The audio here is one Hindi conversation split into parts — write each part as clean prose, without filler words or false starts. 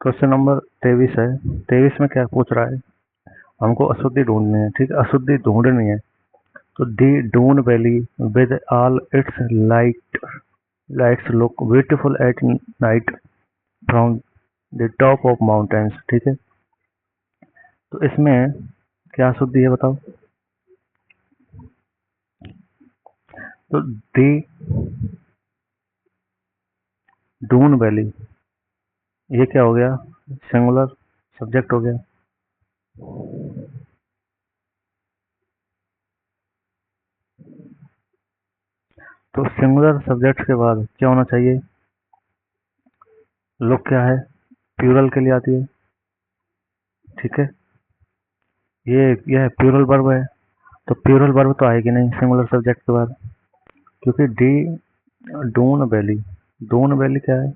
क्वेश्चन नंबर 23 है। 23 में क्या पूछ रहा है, हमको अशुद्धि ढूंढनी है। ठीक है, अशुद्धि ढूंढनी है तो the Doon valley with all its lights look beautiful at night from the top of mountains. ठीक है, तो इसमें क्या अशुद्धि है बताओ। तो दी डून वैली, ये क्या हो गया, सिंगुलर सब्जेक्ट हो गया। तो सिंगुलर सब्जेक्ट के बाद क्या होना चाहिए, लुक क्या है, प्लूरल के लिए आती है। ठीक है, ये प्लूरल वर्ब है, तो प्लूरल वर्ब तो आएगी नहीं सिंगुलर सब्जेक्ट के बाद, क्योंकि D Doon valley, Doon valley क्या है,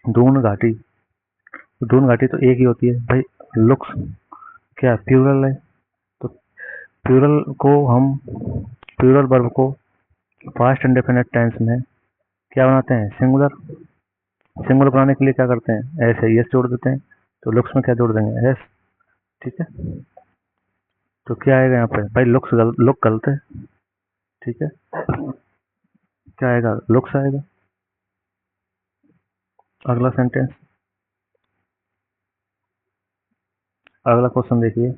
दून घाटी, दून घाटी तो एक ही होती है भाई। लुक्स क्या प्लूरल है, तो प्लूरल को हम प्लूरल वर्ब को पास्ट इंडेफिनिट टेंस में क्या बनाते हैं, सिंगुलर। सिंगुलर बनाने के लिए क्या करते हैं, एस है एस जोड़ देते हैं, तो लुक्स में क्या जोड़ देंगे, एस। ठीक है, तो क्या आएगा यहाँ पे भाई, लुक गलत है। ठीक है, क्या आएगा, लुक्स आएगा। अगला सेंटेंस, अगला क्वेश्चन देखिए,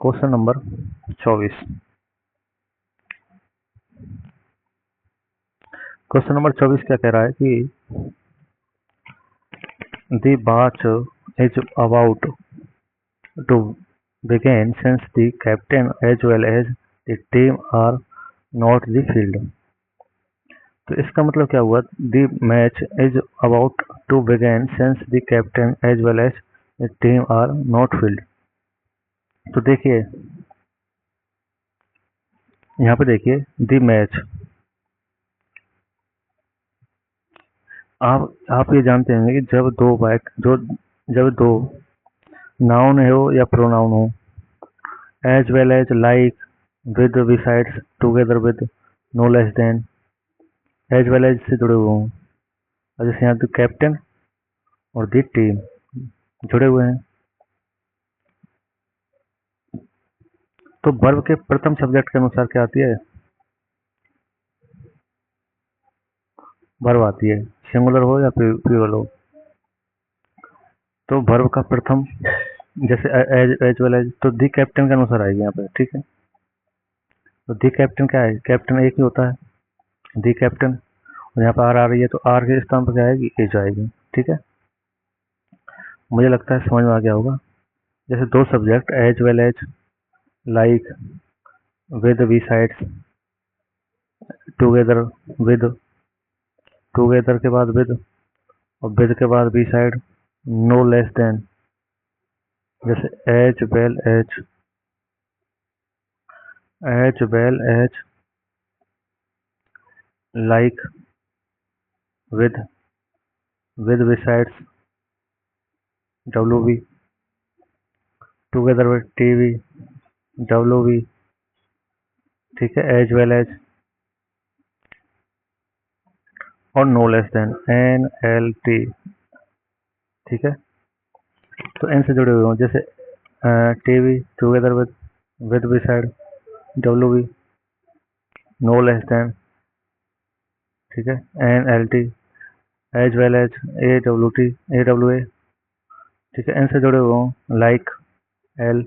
क्वेश्चन नंबर 24। क्वेश्चन नंबर 24 क्या कह रहा है कि the batch is about to begin since the captain as well as the team are not the field। तो इसका मतलब क्या हुआ, the match is about to begin since the captain as well as the team are not field। तो देखिए यहाँ पे देखिए the match, आप ये जानते होंगे कि जब दो नाउन हो या प्रोनाउन हो, as well as, like, with, besides, together with, no less than, as well as से जुड़े हुए हों, और जैसे यहाँ द कैप्टन और दी टीम जुड़े हुए हैं, तो वर्ब के प्रथम सब्जेक्ट के अनुसार क्या आती है, वर्ब आती है, सिंगुलर हो या प्लूरल हो। तो वर्ब का प्रथम, जैसे एज वेल एज, तो दी कैप्टन के अनुसार आएगी यहाँ पे। ठीक है, तो दी कैप्टन क्या है, कैप्टन एक ही होता है दी कैप्टन, और यहाँ पर आर आ रही है तो आर के स्थान पर क्या आएगी, एज आएगी। ठीक है, मुझे लगता है समझ में आ गया होगा। जैसे दो subject as well as, like, with, besides, together with, together के बाद विद, और विद के बाद beside, no less than, जैसे as well as, as well as, like, with, with besides, W B, together with T V, W B. ठीक है, एज वेल एज और no less than, N L T. ठीक है, तो एन से जुड़े हुए हों, जैसे T V, together with beside, W B, no less than. ठीक है, N L T, as well as, A W T, A W A. ठीक है, एन से जुड़े हुए हों, लाइक, एल।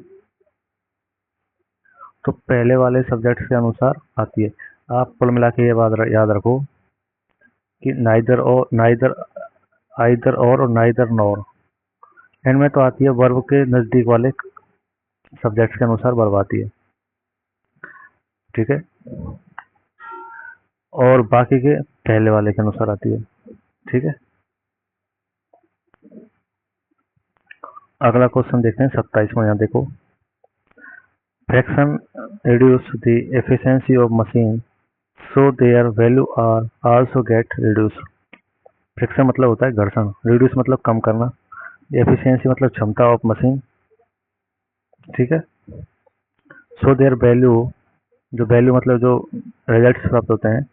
तो पहले वाले सब्जेक्ट के अनुसार आती है। आप कुल मिला के ये बात याद रखो कि नाइदर और नाइदर, आइदर और नाइदर नॉर, इनमें तो आती है वर्ब के नजदीक वाले सब्जेक्ट के अनुसार वर्ब आती है। ठीक है, और बाकी के पहले वाले के अनुसार आती है। ठीक है, अगला क्वेश्चन देखते हैं 27 में। यहाँ देखो, fraction reduce the efficiency of machine so there value are also get reduce. Friction मतलब होता है घर्षण, रिड्यूस मतलब कम करना, एफिशिएंसी मतलब क्षमता ऑफ मशीन। ठीक है, सो देयर वैल्यू, जो वैल्यू मतलब जो रिजल्ट्स प्राप्त होते हैं,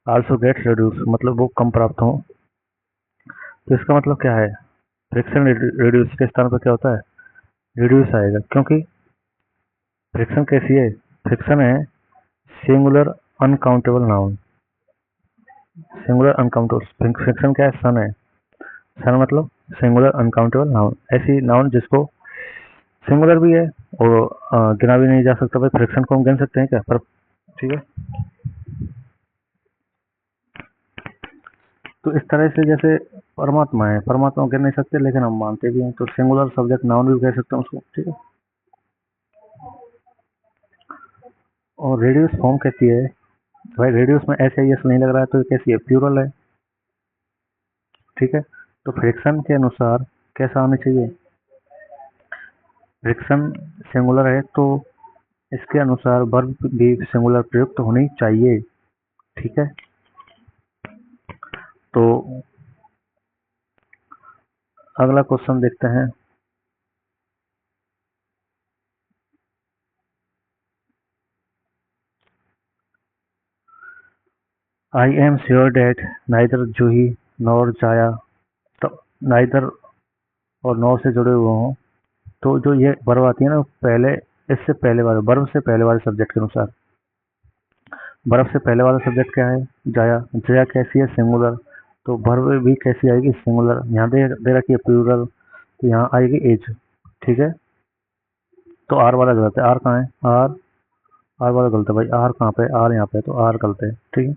आल्सो गेट रिड्यूस मतलब वो कम प्राप्त हो, तो इसका मतलब क्या है, फ्रिक्शन रिड्यूस के स्थान पर क्या होता है, रिड्यूस आएगा, क्योंकि फ्रिक्शन कैसी है, फ्रिक्शन है singular uncountable noun, singular uncountable, friction क्या है, सन है, सन मतलब सिंगुलर अनकाउंटेबल नाउन, ऐसी नाउन जिसको सिंगुलर भी है और गिना भी नहीं जा सकता। भाई फ्रिक्शन को हम गिन सकते हैं क्या, पर ठीक है। तो इस तरह से जैसे परमात्मा है, परमात्मा को गिन नहीं सकते लेकिन हम मानते भी हैं, तो सिंगुलर सब्जेक्ट नाउन भी कह सकते हैं उसको, ठीक है। और रेडियस फॉर्म कहती है, भाई रेडियस में ऐसे यस नहीं लग रहा है तो ये कैसी है, प्लूरल है, ठीक है। तो फ्रिक्शन के अनुसार कैसा आना चाहिए, फ्रिक्शन सिंगुलर है तो इसके अनुसार वर्ब भी सिंगुलर प्रयुक्त होनी चाहिए, ठीक है। तो अगला क्वेश्चन देखते हैं। I am sure that neither Juhi nor Jaya, तो नाइदर और नॉर से जुड़े हुए हों, तो जो ये वर्ब आती है ना पहले, इससे पहले वाले वर्ब से पहले वाले सब्जेक्ट के अनुसार, वर्ब से पहले वाला सब्जेक्ट क्या है, जाया, जया कैसी है, सिंगुलर, तो वर्ब भी कैसी आएगी, सिंगुलर। यहाँ दे रखी है प्लूरल, तो यहाँ आएगी एज, ठीक है। तो आर वाला गलत है, आर कहाँ है, आर वाला गलत है भाई, आर कहाँ पे, आर यहाँ पे, तो आर गलत है, ठीक है,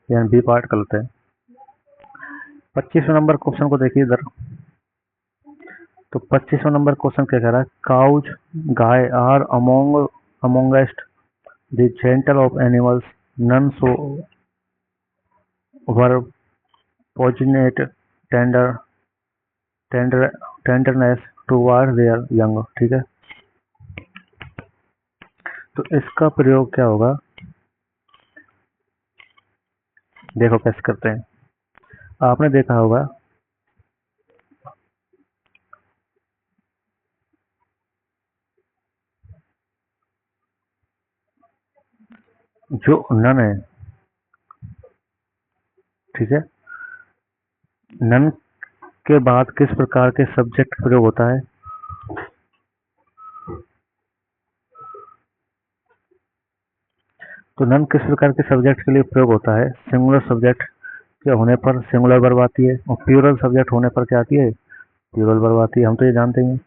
यानी बी पार्ट गलत है। 25वें नंबर क्वेश्चन को देखिए इधर। तो 25वां नंबर क्वेश्चन क्या कह रहा है, काउज गाय are amongst the gentle of animals, none so were passionate tender tender tenderness toward their young, ठीक है। तो इसका प्रयोग क्या होगा, देखो कैसे करते हैं। आपने देखा होगा जो नन है, ठीक है, नन के बाद किस प्रकार के सब्जेक्ट प्रयोग होता है, तो नन किस प्रकार के सब्जेक्ट के लिए प्रयोग होता है, सिंगुलर सब्जेक्ट के होने पर सिंगुलर वर्ब आती है, और प्लूरल सब्जेक्ट होने पर क्या आती है, प्लूरल वर्ब आती है, हम तो ये जानते हैं।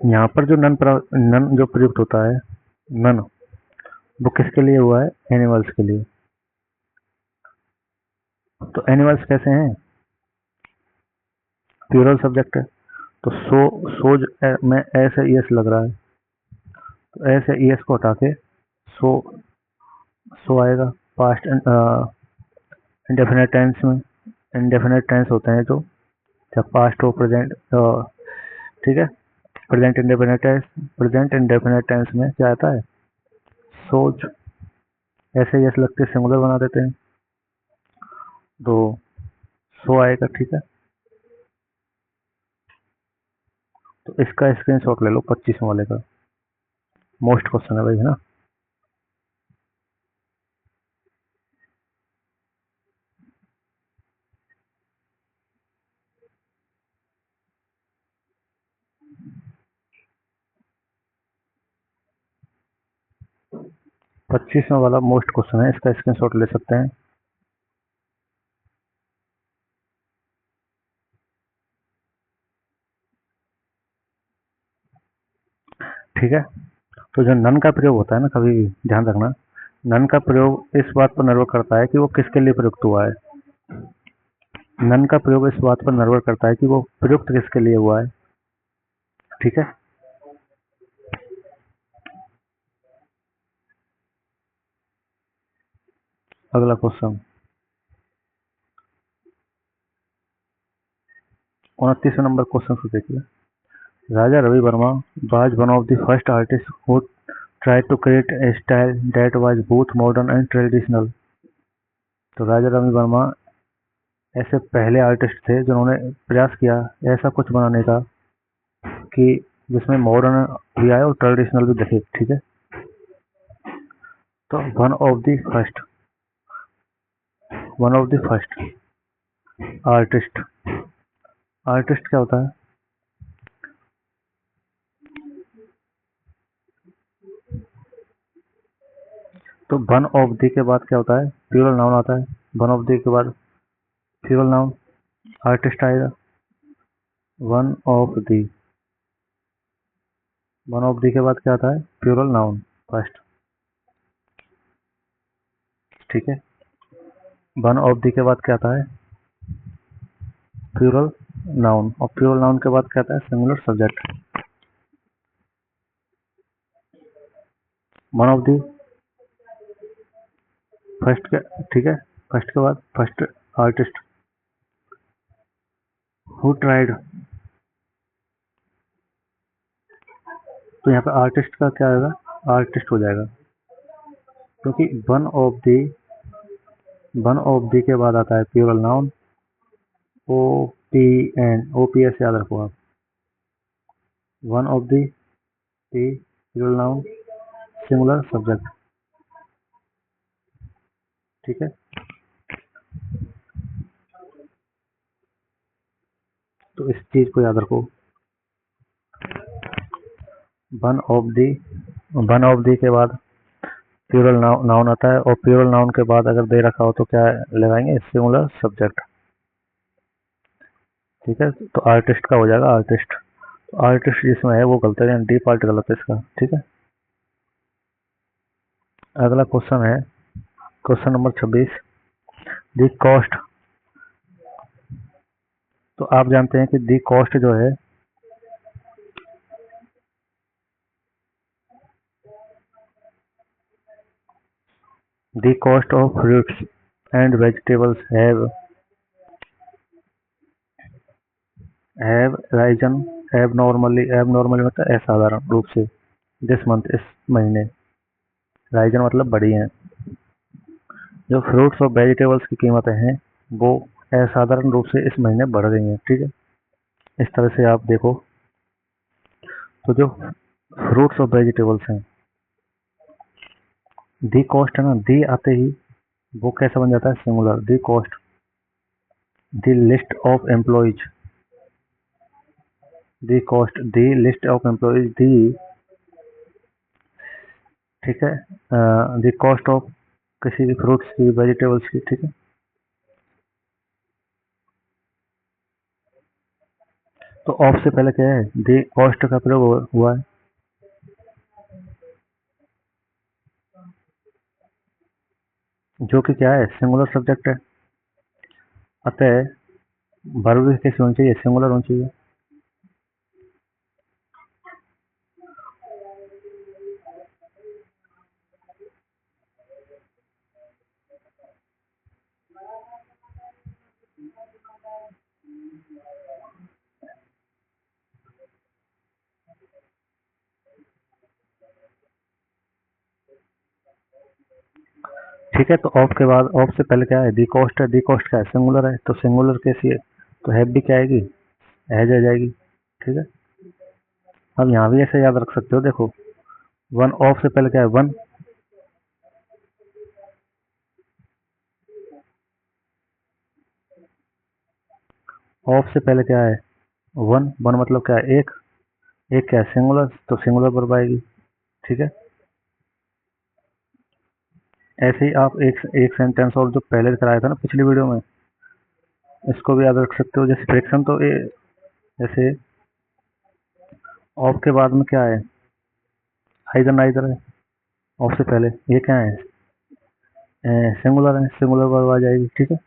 यहाँ पर जो नन जो प्रयुक्त होता है, नन, वो किसके लिए हुआ है, एनिमल्स के लिए। तो एनिमल्स कैसे हैं, प्लूरल सब्जेक्ट है, तो सोज में एस है, ईएस लग रहा है, तो एस है, ईएस को हटा के सो सो आएगा। पास्ट इंडेफिनेट टेंस में, इंडेफिनेट टेंस होते हैं जो, जब पास्ट हो, प्रेजेंट, ठीक है, प्रेजेंट इंडेफिनेट टेंस में क्या आता है, सोच, ऐसे यस लगते सिंगुलर बना देते हैं, तो सो आएगा, ठीक है। तो इसका स्क्रीनशॉट ले लो 25 वाले का, मोस्ट क्वेश्चन है भाई, है ना। पच्चीसवां वाला मोस्ट क्वेश्चन है, इसका स्क्रीनशॉट ले सकते हैं। ठीक है। तो जो नन का प्रयोग होता है ना, कभी भी ध्यान रखना, नन का प्रयोग इस बात पर निर्भर करता है कि वो किसके लिए प्रयुक्त हुआ है, नन का प्रयोग इस बात पर निर्भर करता है कि वो प्रयुक्त किसके लिए हुआ है, ठीक है। अगला क्वेश्चन 29 नंबर क्वेश्चन को देखिए। Raja Ravi Varma was one of the first artists who tried to create a style that was both modern and traditional। तो राजा रवि वर्मा ऐसे पहले आर्टिस्ट थे जिन्होंने प्रयास किया ऐसा कुछ बनाने का कि जिसमें मॉडर्न भी आए और ट्रेडिशनल भी दिखे, ठीक है। तो one of the first, artist. Artist क्या होता है? तो वन ऑफ दी के बाद क्या होता है? प्लूरल नाउन आता है। वन ऑफ दी के बाद प्लूरल नाउन आर्टिस्ट आएगा। One of the, one of the के बाद क्या आता है? Plural noun first. ठीक है, वन ऑफ दी के बाद क्या आता है? प्लूरल नाउन, और प्लूरल नाउन के बाद क्या आता है? Singular subject. One of the first के, ठीक है, फर्स्ट के बाद फर्स्ट आर्टिस्ट। हु ट्राइड, तो यहाँ पे आर्टिस्ट का क्या आएगा? आर्टिस्ट हो जाएगा, क्योंकि वन ऑफ दी के बाद आता है plural noun O P N, O P S याद रखो आप। One of the, P plural noun, singular subject. ठीक है, तो इस चीज को याद रखो। वन ऑफ दी के बाद प्लूरल नाउन आता है, और प्लूरल नाउन के बाद अगर दे रखा हो तो क्या लगाएंगे? Singular subject. ठीक है, तो आर्टिस्ट का हो जाएगा आर्टिस्ट। तो आर्टिस्ट जिसमें है वो गलत है, डी पार्ट गलत है इसका। ठीक है, अगला क्वेश्चन है क्वेश्चन नंबर 26, दी कॉस्ट। तो आप जानते हैं कि दी कॉस्ट जो है, दी cost of fruits and vegetables have Ryzen abnormally मतलब असाधारण रूप से, दिस मंथ इस महीने। राइजन मतलब बढ़ी हैं। जो फ्रूट्स और वेजिटेबल्स की कीमतें हैं वो असाधारण रूप से इस महीने बढ़ गई हैं। ठीक है, इस तरह से आप देखो। तो जो फ्रूट्स और वेजिटेबल्स हैं, दी कॉस्ट है ना, दी आते ही वो कैसा बन जाता है? Singular. The cost, the list of employees, the cost, the list of employees, the, ठीक है, दी कॉस्ट ऑफ किसी भी फ्रूट्स की, वेजिटेबल्स की। ठीक है, तो ऑफ से पहले क्या है? दी कॉस्ट का प्रयोग हुआ है, जो कि क्या है? सिंगुलर सब्जेक्ट है। अतः वर्ब कैसे होनी चाहिए? सिंगुलर होनी चाहिए। ठीक है, तो ऑफ के बाद, ऑफ से पहले क्या है? दी कॉस्ट है। दी कॉस्ट क्या है? सिंगुलर है, तो सिंगुलर कैसी है? तो हैव भी क्या आएगी? एज आ जाएगी। ठीक है, अब यहाँ भी ऐसे याद रख सकते हो। देखो, वन ऑफ से पहले क्या है? वन। ऑफ से पहले क्या है? वन। वन मतलब क्या है? एक। एक क्या है? सिंगुलर, तो सिंगुलर वर्ब आएगी। ठीक है, ऐसे ही आप एक एक सेंटेंस और जो पहले कराया था ना पिछली वीडियो में, इसको भी याद रख सकते हो। जैसे फ्रिक्शन, तो जैसे ऑफ के बाद में क्या है? आइदर नाइदर है। ऑफ से पहले ये क्या है? सिंगुलर है, सिंगुलर वर्ब आ जाएगी। ठीक है,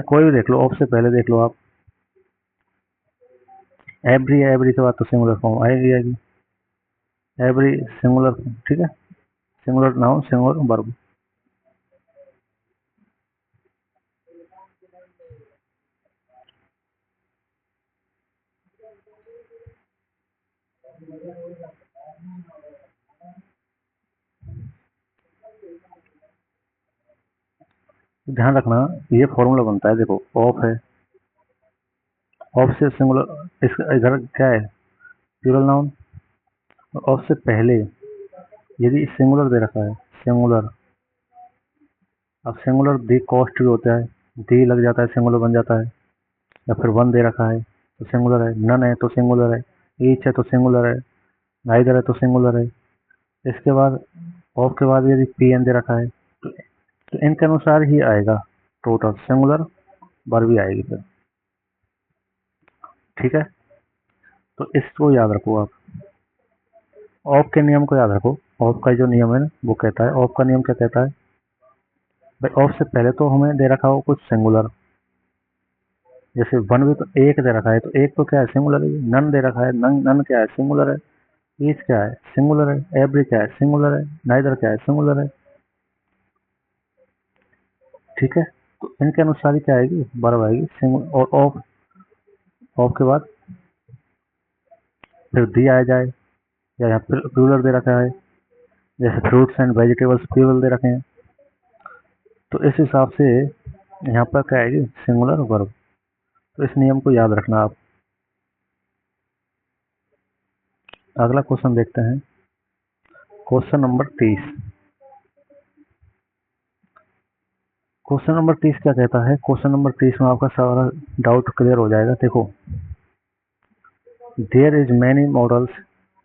कोई भी देख लो, ऑफ से पहले देख लो आप। एवरी है, एवरी के बाद तो सिंगुलर फॉर्म आएगी आएगी। एवरी सिंगुलर, ठीक है, सिंगुलर नाउन, सिंगुलर वर्ब। ध्यान रखना, ये फॉर्मूला बनता है। देखो, ऑफ है, ऑफ से सिंगुलर, इसका इधर क्या है? Plural noun. ऑफ से पहले यदि सिंगुलर दे रखा है, सिंगुलर, अब सिंगुलर दी कॉस्ट भी होता है, दी लग जाता है सिंगुलर बन जाता है, या फिर वन दे रखा है तो सिंगुलर है, नन है तो सिंगुलर है, ईच है तो सिंगुलर है, नाइदर है तो सिंगुलर है। इसके बाद ऑफ के बाद यदि पी एन दे रखा है तो इनके अनुसार ही आएगा टोटल सिंगुलर वर्ब भी आएगी फिर। ठीक है, तो इसको याद रखो आप। ऑफ के नियम को याद रखो। ऑफ का जो नियम है ना वो कहता है, ऑफ का नियम क्या कहता है भाई, ऑफ से पहले तो हमें दे रखा हो कुछ सिंगुलर, जैसे वन भी तो एक दे रखा है तो एक तो क्या है सिंगुलर है, नन दे रखा है, नन नन क्या है सिंगुलर है, ईच क्या है सिंगुलर है, एवरी क्या है सिंगुलर है, नाइदर क्या है सिंगुलर है। ठीक है, तो इनके अनुसार ही क्या आएगी वर्ब आएगी सिंगुलर। और ऑफ, ऑफ के बाद फिर दी आ जाए, या यहाँ प्लूरल दे रखा है, जैसे फ्रूट्स एंड वेजिटेबल्स प्लूरल दे रखे हैं, तो इस हिसाब से यहाँ पर क्या आएगी सिंगुलर वर्ब। तो इस नियम को याद रखना आप। अगला क्वेश्चन देखते हैं, क्वेश्चन नंबर 30। क्वेश्चन नंबर 30 क्या कहता है, क्वेश्चन नंबर 30 में आपका सारा डाउट क्लियर हो जाएगा। देखो, देयर इज मैनी मॉडल्स,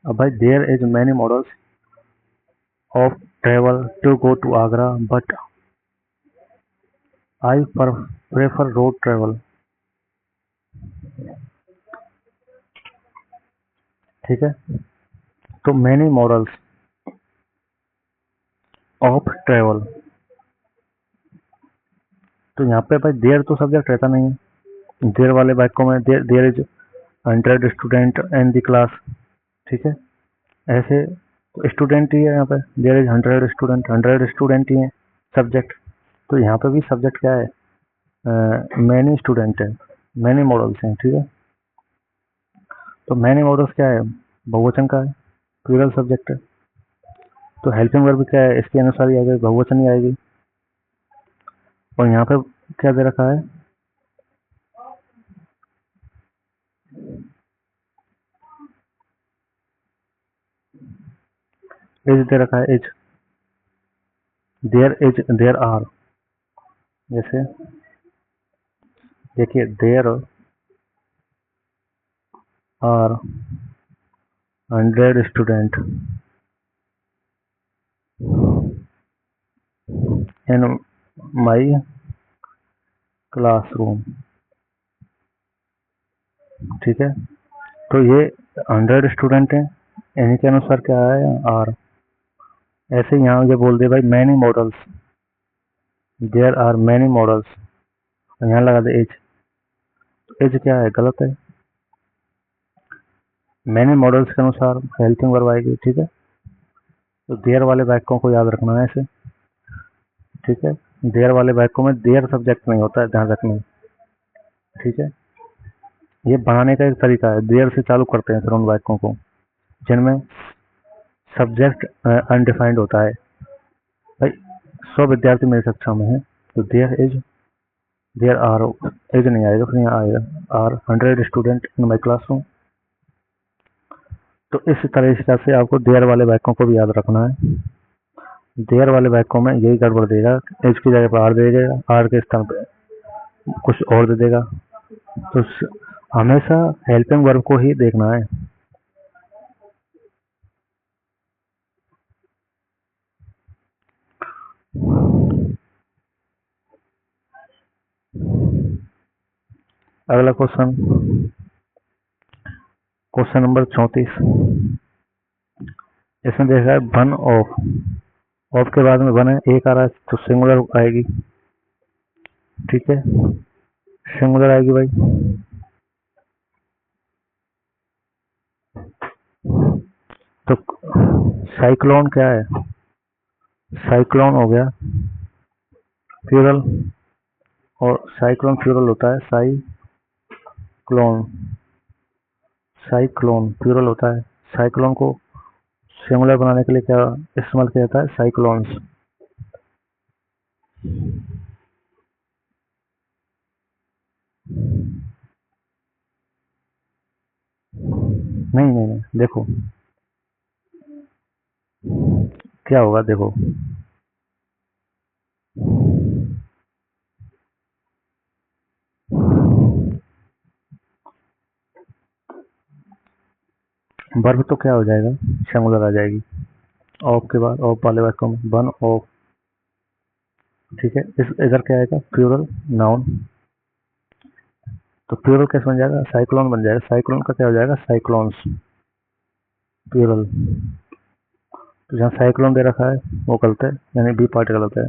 अब भाई there is many models of travel to go to Agra but I prefer road travel. ठीक है, तो मैनी मॉडल्स ऑफ ट्रेवल, तो यहाँ पे भाई देयर तो सब्जेक्ट रहता नहीं है, देयर वाले वाक्यों में there is 100 student in the class. ठीक है, ऐसे तो स्टूडेंट ही है यहाँ पे, देयर इज 100 स्टूडेंट, 100 स्टूडेंट ही है सब्जेक्ट। तो यहाँ पे भी सब्जेक्ट क्या है, मैनी स्टूडेंट है, मैनी मॉडल्स हैं। ठीक है, तो मैनी मॉडल्स क्या है बहुवचन का है, प्लूरल सब्जेक्ट है, तो हेल्पिंग वर्ब क्या है इसके अनुसार ही आएगी, बहुवचन ही आएगी। और यहाँ पे क्या दे रखा है, इज दे रखा है, इज, देयर आर, जैसे देखिए there are 100 student in my classroom. ठीक है, तो ये 100 स्टूडेंट हैं, इन्हीं के अनुसार क्या है आर। ऐसे यहाँ ये बोल दे भाई many models, there are many models, यहाँ लगा दे एज, एज क्या है गलत है, मैनी मॉडल्स के अनुसार हेल्पिंग वर्ब आएगी। ठीक है, तो देयर वाले वाक्यों को याद रखना है ऐसे। ठीक है, देयर वाले वाक्यों में देयर सब्जेक्ट नहीं होता है, ध्यान रखना। ठीक है, ये बनाने का एक तरीका है, देयर से चालू करते हैं फिर उन वाक्यों को जिनमें सब्जेक्ट अनडिफाइंड होता है। भाई 100 विद्यार्थी मेरी कक्षा में है, तो देयर आर, एज नहीं आएगा, फिर यहाँ आएगा are 100 student in my classroom. तो इस तरीके से आपको देयर वाले वाक्यों को भी याद रखना है। देयर वाले वाक्यों में यही गड़बड़ देगा, एज की जगह पर आर दे देगा, आर के स्थान पर कुछ और दे देगा। तो हमेशा हेल्पिंग वर्ब को ही देखना है। अगला क्वेश्चन, क्वेश्चन नंबर 34। इसमें देखा है वन ऑफ, ऑफ के बाद में वन है, एक आ रहा है तो सिंगुलर आएगी। ठीक है, सिंगुलर आएगी भाई। तो साइक्लोन क्या है, साइक्लोन हो गया प्लूरल, और साइक्लोन प्लूरल होता है साइक्लोन, साइक्लोन प्लूरल होता है। साइक्लोन को सिंगुलर बनाने के लिए क्या इस्तेमाल किया जाता है, साइक्लोन्स। नहीं नहीं नहीं, देखो क्या होगा, देखो वर्ब तो क्या हो जाएगा, सिंगुलर आ जाएगी। ऑफ के बाद, ऑफ वाले वाक्यों में वन ऑफ, ठीक है। इस इधर क्या आएगा, प्लूरल नाउन, तो प्लूरल कैसे बन जाएगा, साइक्लोन बन जाएगा। साइक्लोन का क्या हो जाएगा, साइक्लोन्स, प्लूरल। तो जहाँ साइक्लोन दे रखा है वो गलत है, यानी बी पार्ट गलत है।